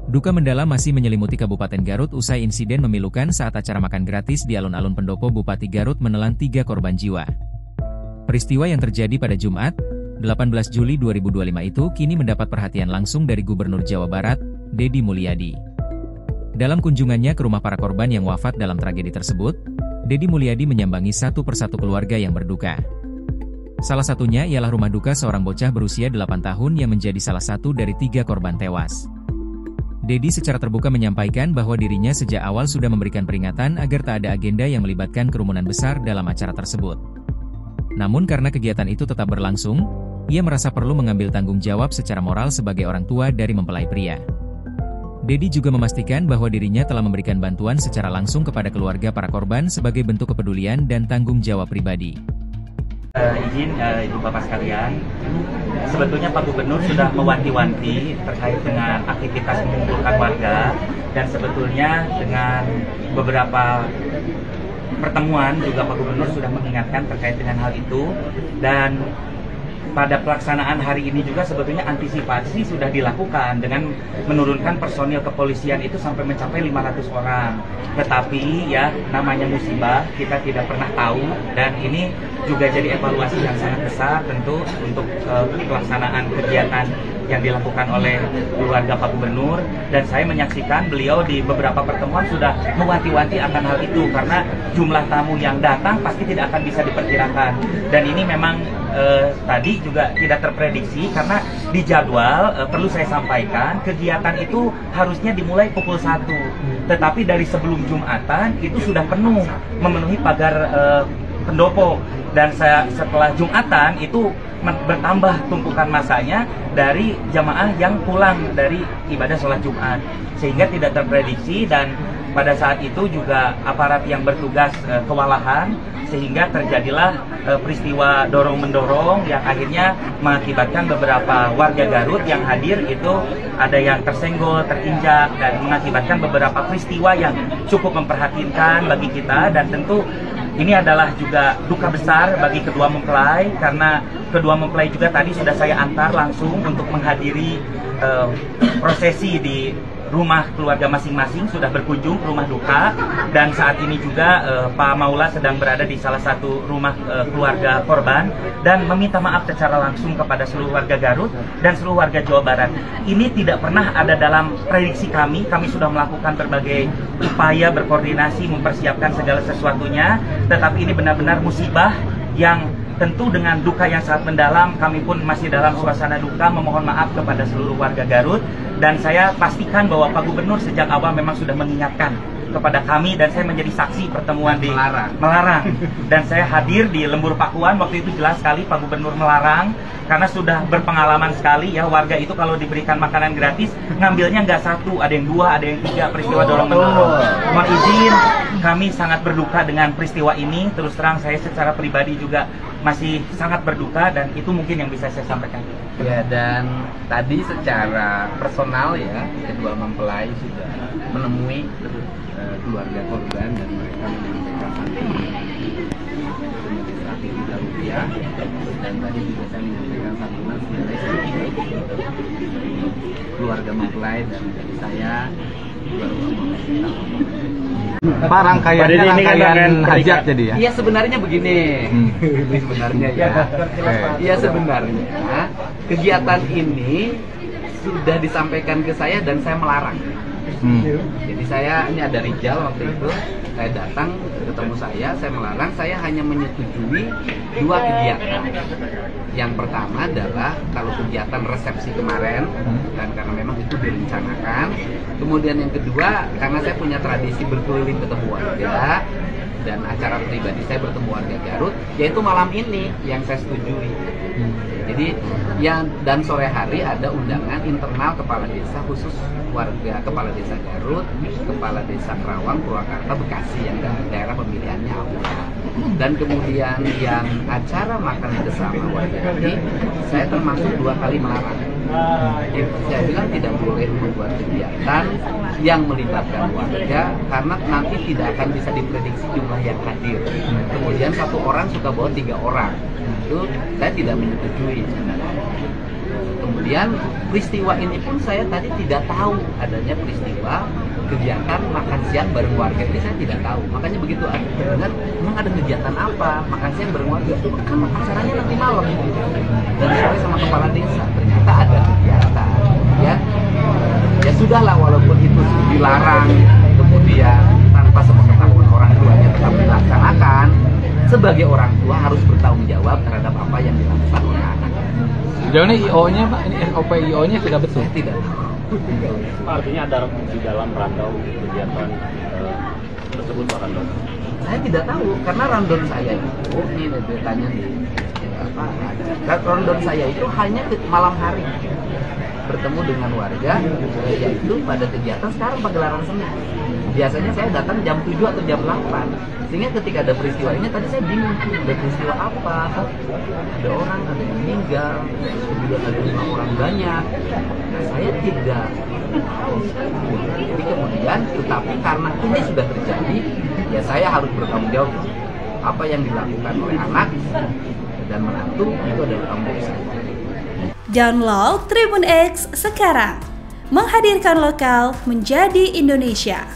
Duka mendalam masih menyelimuti Kabupaten Garut usai insiden memilukan saat acara makan gratis di alun-alun Pendopo Bupati Garut menelan 3 korban jiwa. Peristiwa yang terjadi pada Jumat, 18 Juli 2025 itu kini mendapat perhatian langsung dari Gubernur Jawa Barat, Deddy Mulyadi. Dalam kunjungannya ke rumah para korban yang wafat dalam tragedi tersebut, Deddy Mulyadi menyambangi satu persatu keluarga yang berduka. Salah satunya ialah rumah duka seorang bocah berusia 8 tahun yang menjadi salah satu dari 3 korban tewas. Deddy secara terbuka menyampaikan bahwa dirinya sejak awal sudah memberikan peringatan agar tak ada agenda yang melibatkan kerumunan besar dalam acara tersebut. Namun karena kegiatan itu tetap berlangsung, ia merasa perlu mengambil tanggung jawab secara moral sebagai orang tua dari mempelai pria. Deddy juga memastikan bahwa dirinya telah memberikan bantuan secara langsung kepada keluarga para korban sebagai bentuk kepedulian dan tanggung jawab pribadi. Izin Ibu Bapak sekalian, sebetulnya Pak Gubernur sudah mewanti-wanti terkait dengan aktivitas mengumpulkan warga, dan sebetulnya dengan beberapa pertemuan juga Pak Gubernur sudah mengingatkan terkait dengan hal itu. Dan pada pelaksanaan hari ini juga sebetulnya antisipasi sudah dilakukan dengan menurunkan personil kepolisian itu sampai mencapai 500 orang. Tetapi ya namanya musibah, kita tidak pernah tahu, dan ini juga jadi evaluasi yang sangat besar tentu untuk pelaksanaan kegiatan yang dilakukan oleh keluarga Pak Gubernur. Dan saya menyaksikan beliau di beberapa pertemuan sudah mewanti-wanti akan hal itu, karena jumlah tamu yang datang pasti tidak akan bisa diperkirakan. Dan ini memang tadi juga tidak terprediksi, karena di jadwal perlu saya sampaikan kegiatan itu harusnya dimulai pukul 1, tetapi dari sebelum Jumatan itu sudah penuh, memenuhi pagar Pendopo. Dan setelah Jumatan itu bertambah tumpukan masanya dari jamaah yang pulang dari ibadah sholat Jumat, sehingga tidak terprediksi. Dan pada saat itu juga aparat yang bertugas kewalahan, sehingga terjadilah peristiwa dorong-mendorong yang akhirnya mengakibatkan beberapa warga Garut yang hadir itu ada yang tersenggol, terinjak, dan mengakibatkan beberapa peristiwa yang cukup memprihatinkan bagi kita. Dan tentu ini adalah juga duka besar bagi kedua mempelai, karena kedua mempelai juga tadi sudah saya antar langsung untuk menghadiri prosesi di rumah keluarga masing-masing, sudah berkunjung ke rumah duka. Dan saat ini juga Pak Maula sedang berada di salah satu rumah keluarga korban dan meminta maaf secara langsung kepada seluruh warga Garut dan seluruh warga Jawa Barat. Ini tidak pernah ada dalam prediksi kami sudah melakukan berbagai upaya berkoordinasi mempersiapkan segala sesuatunya, tetapi ini benar-benar musibah yang tentu dengan duka yang sangat mendalam. Kami pun masih dalam suasana duka, memohon maaf kepada seluruh warga Garut. Dan saya pastikan bahwa Pak Gubernur sejak awal memang sudah mengingatkan kepada kami, dan saya menjadi saksi pertemuan di melarang. Dan saya hadir di Lembur Pakuan, waktu itu jelas sekali Pak Gubernur melarang, karena sudah berpengalaman sekali ya, warga itu kalau diberikan makanan gratis ngambilnya nggak 1, ada yang 2, ada yang 3, peristiwa dorong-mendorong. Mohon izin, kami sangat berduka dengan peristiwa ini. Terus terang saya secara pribadi juga masih sangat berduka, dan itu mungkin yang bisa saya sampaikan. Ya, dan tadi secara personal ya, kedua mempelai sudah menemui keluarga korban, dan mereka menyampaikan Rp1.000.000, dan tadi juga saya menyampaikan santunan senilai Rp1 keluarga mempelai, dan dari saya Pak, rangkaian hajat jadi ya? Iya, sebenarnya begini. Sebenarnya ya. Iya, sebenarnya kegiatan ini sudah disampaikan ke saya dan saya melarang. Jadi ini ada Rijal waktu itu, saya datang ketemu saya melarang. Saya hanya menyetujui 2 kegiatan. Yang pertama adalah kalau kegiatan resepsi kemarin, dan karena memang itu direncanakan. Kemudian yang kedua, karena saya punya tradisi berkeliling ketemu warga, dan acara pribadi saya bertemu warga Garut, yaitu malam ini yang saya setujui. Jadi dan sore hari ada undangan internal kepala desa, khusus warga kepala desa Garut, kepala desa Kerawang, Purwakarta, Bekasi, yang daerah pemilihannya Aula. Dan kemudian yang acara makan bersama warga ini, saya termasuk 2 kali melarang. Saya bilang tidak boleh membuat kegiatan yang melibatkan warga, karena nanti tidak akan bisa diprediksi jumlah yang hadir. Kemudian 1 orang suka bawa 3 orang, itu saya tidak menyetujui sebenarnya. Kemudian Kemudian peristiwa ini pun saya tadi tidak tahu adanya peristiwa kegiatan makan siang bareng warga ini, saya tidak tahu. Makanya begitu dengar memang ada kegiatan apa makan siang bareng warga, kan acaranya nanti malam dan sore sama kepala desa, ternyata ada kegiatan. Ya sudahlah, walaupun itu dilarang kemudian tanpa sepengetahuan orang tuanya tetap dilaksanakan, sebagai orang tua harus bertanggung jawab terhadap apa yang dilakukan oleh anak. Sejauh ini IO-nya Pak, ini SOP IO-nya sudah betul? Saya tidak tahu. Artinya ada di dalam randau kegiatan tersebut Pak Randau? Saya tidak tahu, karena rundown saya itu, ini tanya nih, rundown saya itu hanya malam hari bertemu dengan warga, yaitu pada kegiatan sekarang pagelaran seni. Biasanya saya datang jam 7 atau jam 8, sehingga ketika ada peristiwa ini tadi saya bingung, ada peristiwa apa, ada orang, ada yang meninggal, kemudian ada 5 orang banyak. Nah, saya tidak tahu. Jadi kemudian, tetapi karena ini sudah terjadi, ya saya harus bertanggung jawab. Apa yang dilakukan oleh anak dan menantu itu adalah tanggung jawab saya. Download Tribun X sekarang, menghadirkan lokal menjadi Indonesia.